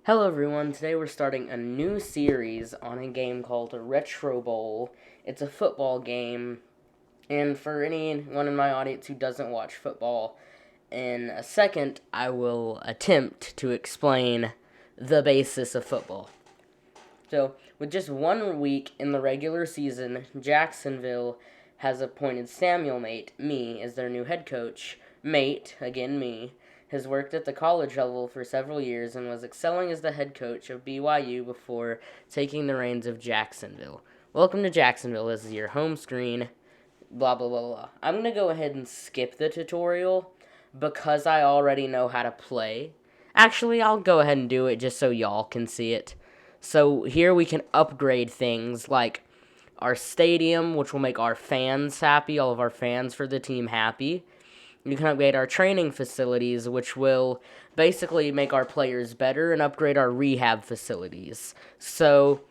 Hello everyone, today we're starting a new series on a game called Retro Bowl. It's a football game, and for anyone in my audience who doesn't watch football, in a second I will attempt to explain the basis of football. So, with just 1 week in the regular season, Jacksonville has appointed Samuel Mate, me, as their new head coach. Mate, again me, has worked at the college level for several years and was excelling as the head coach of BYU before taking the reins of Jacksonville. Welcome to Jacksonville. This is your home screen. Blah, blah, blah, blah. I'm going to go ahead and skip the tutorial because I already know how to play. Actually, I'll go ahead and do it just so y'all can see it. So here we can upgrade things like our stadium, which will make our fans happy, all of our fans for the team happy. You can upgrade our training facilities, which will basically make our players better, and upgrade our rehab facilities. So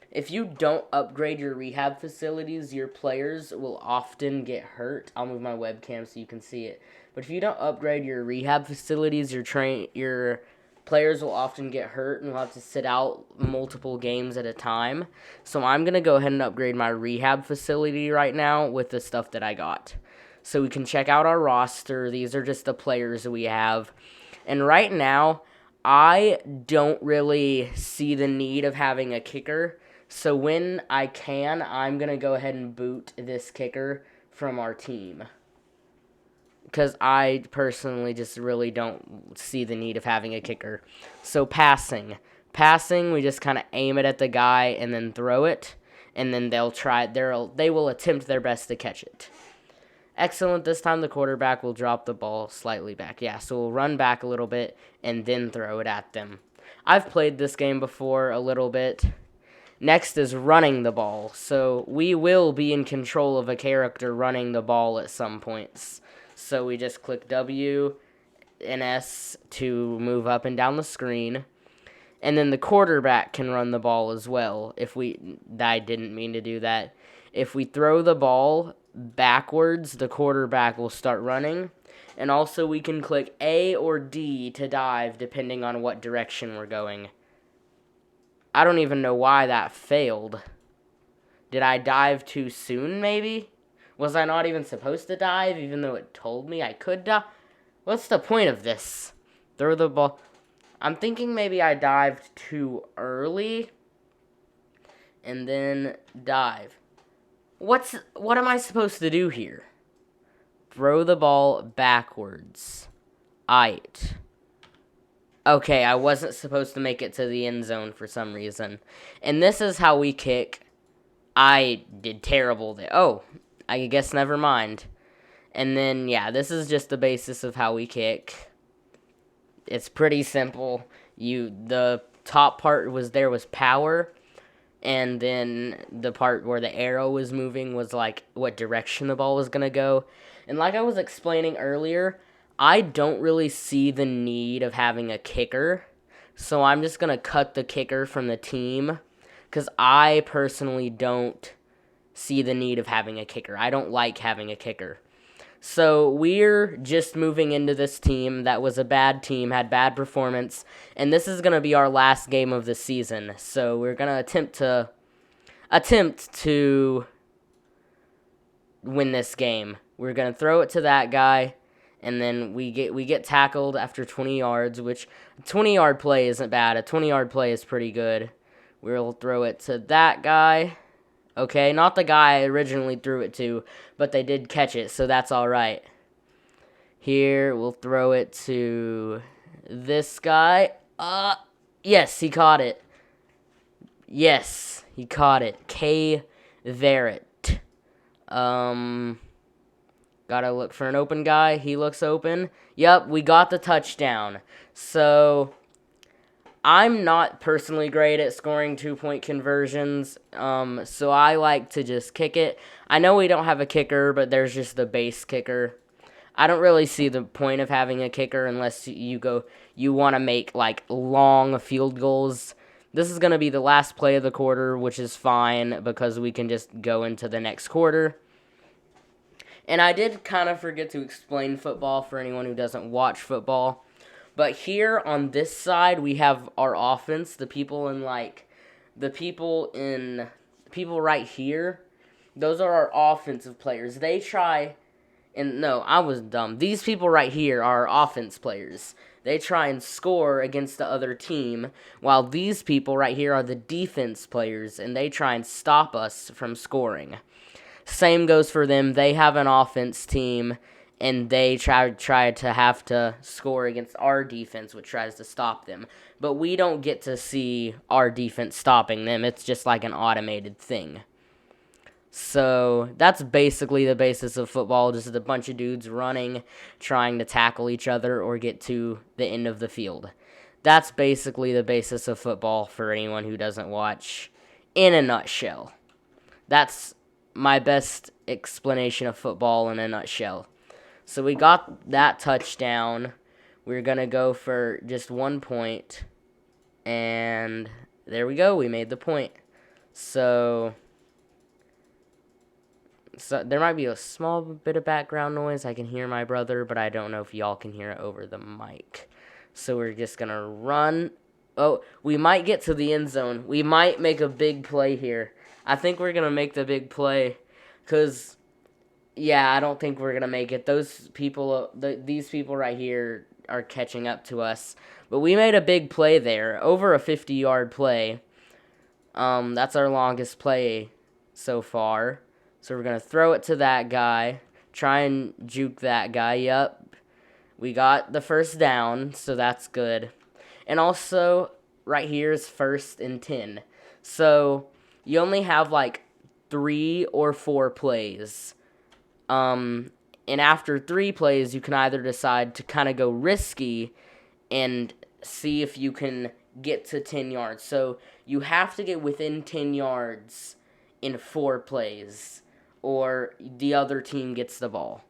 if you don't upgrade your rehab facilities, your players will often get hurt. I'll move my webcam so you can see it. But if you don't upgrade your rehab facilities, your players will often get hurt and will have to sit out multiple games at a time. So I'm going to go ahead and upgrade my rehab facility right now with the stuff that I got. So we can check out our roster. These are just the players we have. And right now, I don't really see the need of having a kicker. So when I can, I'm going to go ahead and boot this kicker from our team. Because I personally just really don't see the need of having a kicker. So passing. Passing, we just kind of aim it at the guy and then throw it. And then they will attempt their best to catch it. Excellent. This time the quarterback will drop the ball slightly back. Yeah, so we'll run back a little bit and then throw it at them. I've played this game before a little bit. Next is running the ball. So we will be in control of a character running the ball at some points. So we just click W and S to move up and down the screen. And then the quarterback can run the ball as well. I didn't mean to do that. If we throw the ball backwards, the quarterback will start running. And also we can click A or D to dive depending on what direction we're going. I don't even know why that failed. Did I dive too soon, maybe? Was I not even supposed to dive, even though it told me I could dive? What's the point of this? Throw the ball. I'm thinking maybe I dived too early. And then dive. What am I supposed to do here? Throw the ball backwards. Aight. Okay, I wasn't supposed to make it to the end zone for some reason. And this is how we kick. I did terrible there. Oh, I guess never mind. And then, yeah, this is just the basis of how we kick. It's pretty simple. The top part was power. And then the part where the arrow was moving was like what direction the ball was going to go. And like I was explaining earlier, I don't really see the need of having a kicker. So I'm just going to cut the kicker from the team because I personally don't see the need of having a kicker. I don't like having a kicker. So we're just moving into this team that was a bad team, had bad performance, and this is going to be our last game of the season. So we're going to attempt to win this game. We're going to throw it to that guy, and then we get tackled after 20 yards, which a 20-yard play isn't bad. A 20-yard play is pretty good. We'll throw it to that guy. Okay, not the guy I originally threw it to, but they did catch it, so that's all right. Here, we'll throw it to this guy. Yes, he caught it. Yes, he caught it. K. Verrett. Gotta look for an open guy. He looks open. Yep, we got the touchdown. So I'm not personally great at scoring 2-point conversions, so I like to just kick it. I know we don't have a kicker, but there's just the base kicker. I don't really see the point of having a kicker unless you want to make like long field goals. This is going to be the last play of the quarter, which is fine because we can just go into the next quarter. And I did kind of forget to explain football for anyone who doesn't watch football. But here on this side, we have our offense. The people right here, those are our offensive players. They try, and no, I was dumb. These people right here are our offense players. They try and score against the other team, while these people right here are the defense players, and they try and stop us from scoring. Same goes for them. They have an offense team, and they try to have to score against our defense, which tries to stop them. But we don't get to see our defense stopping them. It's just like an automated thing. So that's basically the basis of football, just a bunch of dudes running, trying to tackle each other or get to the end of the field. That's basically the basis of football for anyone who doesn't watch, in a nutshell. That's my best explanation of football in a nutshell. So we got that touchdown. We're going to go for just 1 point. And there we go. We made the point. So there might be a small bit of background noise. I can hear my brother, but I don't know if y'all can hear it over the mic. So we're just going to run. Oh, we might get to the end zone. We might make a big play here. I think we're going to make the big play because, yeah, I don't think we're going to make it. These people right here are catching up to us. But we made a big play there, over a 50-yard play. That's our longest play so far. So we're going to throw it to that guy, try and juke that guy up. We got the first down, so that's good. And also, right here is 1st and 10. So you only have like 3 or 4 plays. And after 3 plays, you can either decide to kind of go risky and see if you can get to 10 yards. So you have to get within 10 yards in 4 plays, or the other team gets the ball.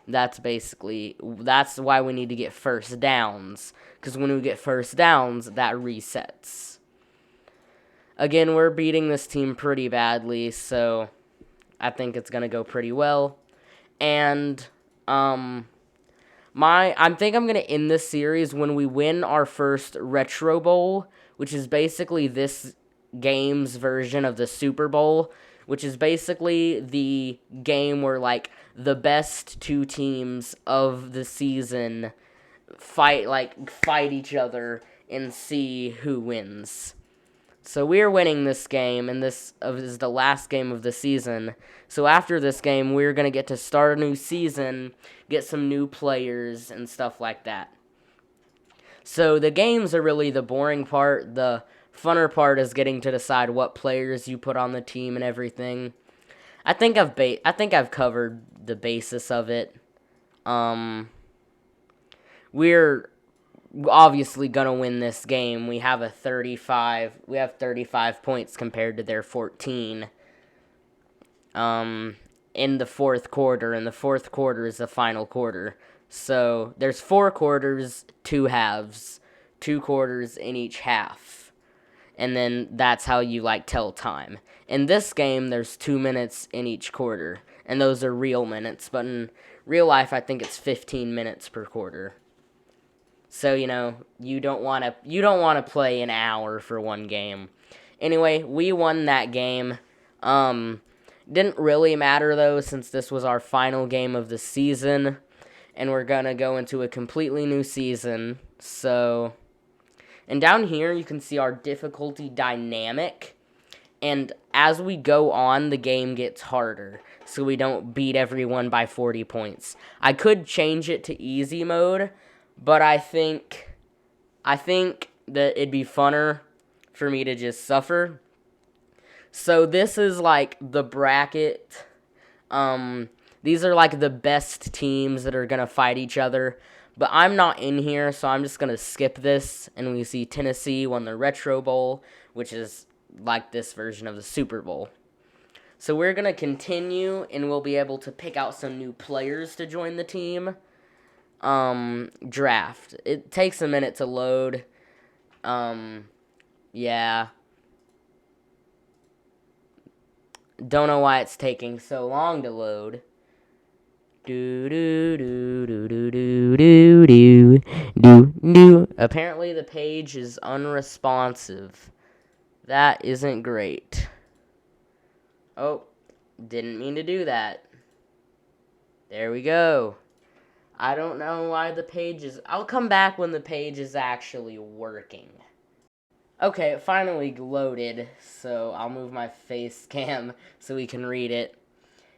That's why we need to get first downs, because when we get first downs, that resets. Again, we're beating this team pretty badly, so I think it's going to go pretty well. And I think I'm going to end this series when we win our first Retro Bowl, which is basically this game's version of the Super Bowl, which is basically the game where, like, the best 2 teams of the season fight each other and see who wins. So we're winning this game, and this is the last game of the season. So after this game, we're going to get to start a new season, get some new players, and stuff like that. So the games are really the boring part. The funner part is getting to decide what players you put on the team and everything. I think I've covered the basis of it. We're obviously gonna win this game. We have 35 points compared to their 14. In the fourth quarter, and the fourth quarter is the final quarter. So there's 4 quarters, 2 halves, 2 quarters in each half. And then that's how you, tell time. In this game, there's 2 minutes in each quarter, and those are real minutes. But in real life, I think it's 15 minutes per quarter. So, you don't want to play an hour for one game. Anyway, we won that game. Didn't really matter, though, since this was our final game of the season, and we're going to go into a completely new season. So, and down here, you can see our difficulty dynamic, and as we go on, the game gets harder, so we don't beat everyone by 40 points. I could change it to easy mode, but I think that it'd be funner for me to just suffer. So this is the bracket. These are the best teams that are going to fight each other. But I'm not in here, so I'm just going to skip this. And we see Tennessee won the Retro Bowl, which is like this version of the Super Bowl. So we're going to continue, and we'll be able to pick out some new players to join the team. Draft. It takes a minute to load. Yeah. Don't know why it's taking so long to load. Do do do do do do do do do do. Apparently the page is unresponsive. That isn't great. Oh, didn't mean to do that. There we go. I don't know why the page is... I'll come back when the page is actually working. Okay, it finally loaded, so I'll move my face cam so we can read it.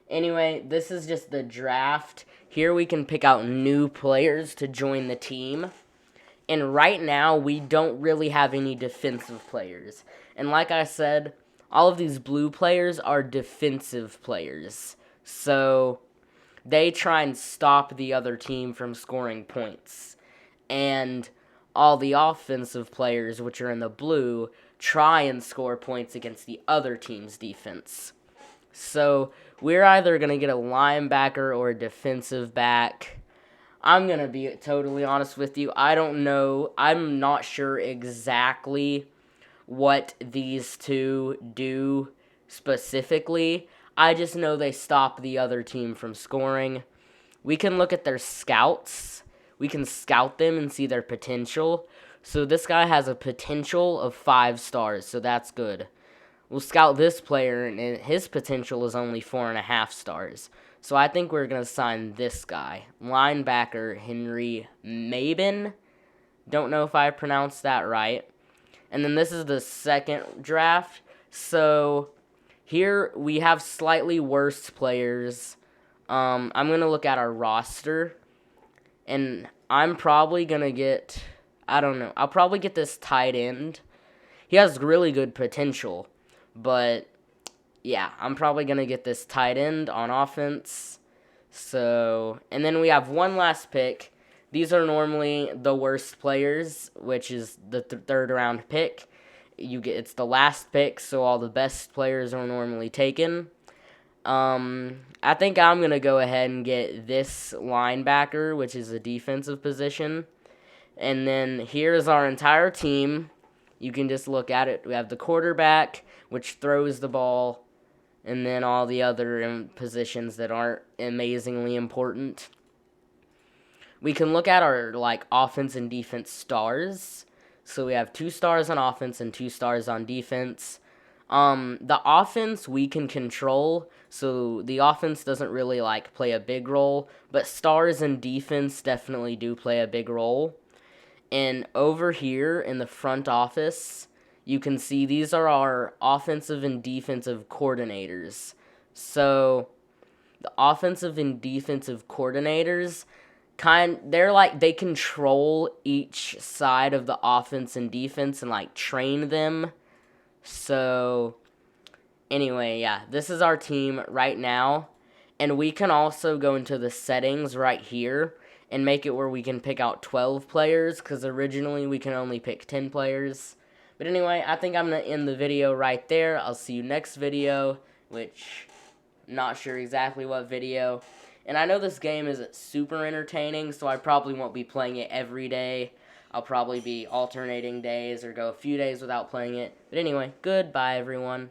Anyway, this is just the draft. Here we can pick out new players to join the team. And right now, we don't really have any defensive players. And like I said, all of these blue players are defensive players. So they try and stop the other team from scoring points. And all the offensive players, which are in the blue, try and score points against the other team's defense. So we're either going to get a linebacker or a defensive back. I'm going to be totally honest with you. I don't know. I'm not sure exactly what these two do specifically. I just know they stop the other team from scoring. We can look at their scouts. We can scout them and see their potential. So this guy has a potential of 5 stars, so that's good. We'll scout this player, and his potential is only 4.5 stars. So I think we're going to sign this guy. Linebacker Henry Mabin. Don't know if I pronounced that right. And then this is the second draft. So here we have slightly worse players. I'm going to look at our roster. And I'm probably going to get... I don't know. I'll probably get this tight end. He has really good potential. But, yeah, I'm probably going to get this tight end on offense. So, and then we have one last pick. These are normally the worst players, which is the third round pick. It's the last pick, so all the best players are normally taken. I think I'm going to go ahead and get this linebacker, which is a defensive position. And then here's our entire team. You can just look at it. We have the quarterback, which throws the ball, and then all the other positions that aren't amazingly important. We can look at our offense and defense stars. So we have 2 stars on offense and 2 stars on defense. The offense we can control, so the offense doesn't really play a big role, but stars and defense definitely do play a big role. And over here in the front office, you can see these are our offensive and defensive coordinators. So the offensive and defensive coordinators they control each side of the offense and defense and train them. So anyway, yeah, this is our team right now. And we can also go into the settings right here and make it where we can pick out 12 players, because originally we can only pick 10 players. But anyway, I think I'm going to end the video right there. I'll see you next video, which I'm not sure exactly what video. And I know this game isn't super entertaining, so I probably won't be playing it every day. I'll probably be alternating days or go a few days without playing it. But anyway, goodbye everyone.